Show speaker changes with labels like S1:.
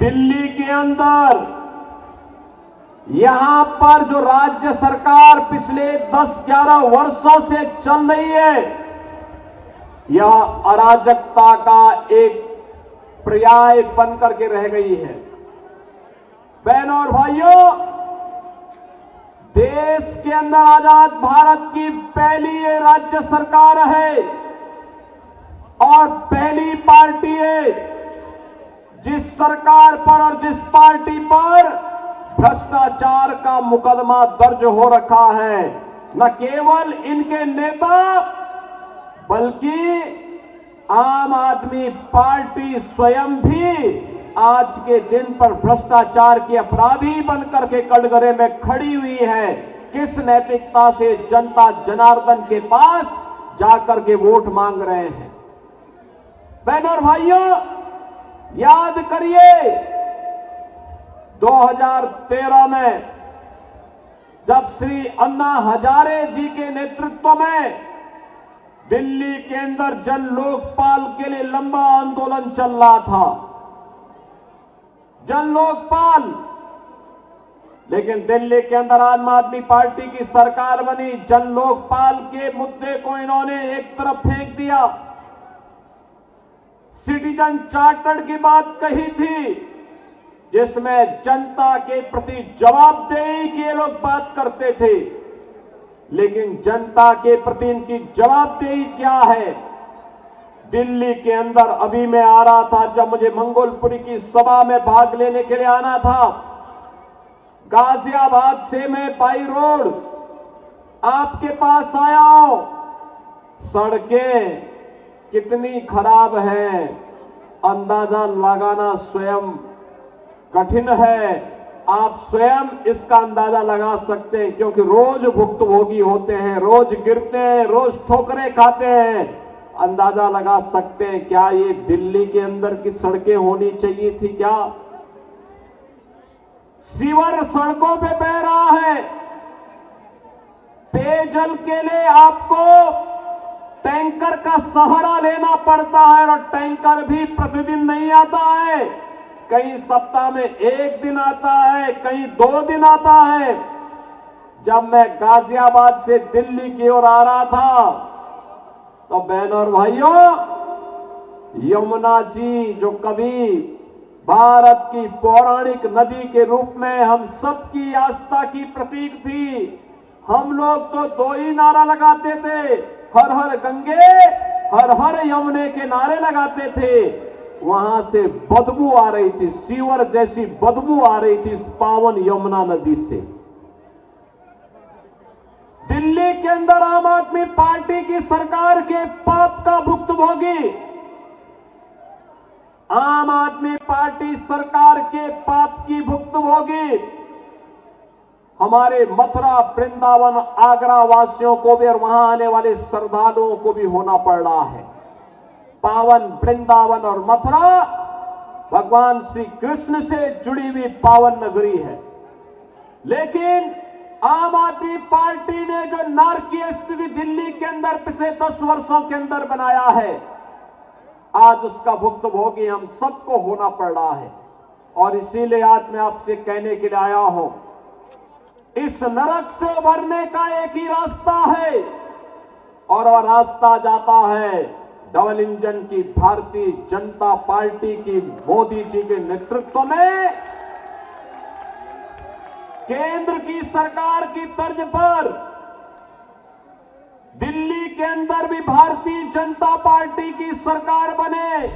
S1: दिल्ली के अंदर यहां पर जो राज्य सरकार पिछले 10-11 वर्षों से चल रही है, यह अराजकता का एक पर्याय बनकर के रह गई है। बहनों और भाइयों, देश के अंदर आजाद भारत की पहली ये राज्य सरकार है और पहली पार्टी है जिस सरकार पर और जिस पार्टी पर भ्रष्टाचार का मुकदमा दर्ज हो रखा है। न केवल इनके नेता बल्कि आम आदमी पार्टी स्वयं भी आज के दिन पर भ्रष्टाचार के अपराधी बनकर के कटघरे में खड़ी हुई है। किस नैतिकता से जनता जनार्दन के पास जाकर के वोट मांग रहे हैं? बहनों और भाइयों, याद करिए 2013 में जब श्री अन्ना हजारे जी के नेतृत्व में दिल्ली के अंदर जन लोकपाल के लिए लंबा आंदोलन चल रहा था, जन लोकपाल, लेकिन दिल्ली के अंदर आम आदमी पार्टी की सरकार बनी। जन लोकपाल के मुद्दे को इन्होंने एक तरफ फेंक दिया। सिटीजन चार्टर की बात कही थी जिसमें जनता के प्रति जवाबदेही की ये लोग बात करते थे, लेकिन जनता के प्रति इनकी जवाबदेही क्या है? दिल्ली के अंदर अभी मैं आ रहा था, जब मुझे मंगोलपुरी की सभा में भाग लेने के लिए आना था, गाजियाबाद से मैं बाई रोड आपके पास आया हूं। सड़कें कितनी खराब है अंदाजा लगाना स्वयं कठिन है। आप स्वयं इसका अंदाजा लगा सकते हैं, क्योंकि रोज भुक्तभोगी होते हैं, रोज गिरते हैं, रोज ठोकरें खाते हैं। अंदाजा लगा सकते हैं क्या ये दिल्ली के अंदर की सड़कें होनी चाहिए थी? क्या सीवर सड़कों पे बह रहा है? पेयजल के लिए आपको टैंकर का सहारा लेना पड़ता है और टैंकर भी प्रतिदिन नहीं आता है। कहीं सप्ताह में 1 दिन आता है, कहीं 2 दिन आता है। जब मैं गाजियाबाद से दिल्ली की ओर आ रहा था तो बहनों और भाइयों, यमुना जी जो कभी भारत की पौराणिक नदी के रूप में हम सबकी आस्था की प्रतीक थी, हम लोग तो 2 ही नारा लगाते थे, हर हर गंगे हर हर यमुने के नारे लगाते थे। वहां से बदबू आ रही थी, सीवर जैसी बदबू आ रही थी इस पावन यमुना नदी से। दिल्ली के अंदर आम आदमी पार्टी की सरकार के पाप का भुक्तभोगी, आम आदमी पार्टी सरकार के पाप की भुक्तभोगी हमारे मथुरा, वृंदावन, आगरा वासियों को भी और वहां आने वाले श्रद्धालुओं को भी होना पड़ रहा है। पावन वृंदावन और मथुरा भगवान श्री कृष्ण से जुड़ी हुई पावन नगरी है, लेकिन आम आदमी पार्टी ने जो नारकीय स्थिति दिल्ली के अंदर पिछले 10 वर्षों के अंदर बनाया है, आज उसका भुक्तभोगी हम सबको होना पड़ रहा है। और इसीलिए आज मैं आपसे कहने के लिए आया हूं, इस नरक से उभरने का एक ही रास्ता है और वह रास्ता जाता है डबल इंजन की भारतीय जनता पार्टी की मोदी जी के नेतृत्व में केंद्र की सरकार की तर्ज पर दिल्ली के अंदर भी भारतीय जनता पार्टी की सरकार बने।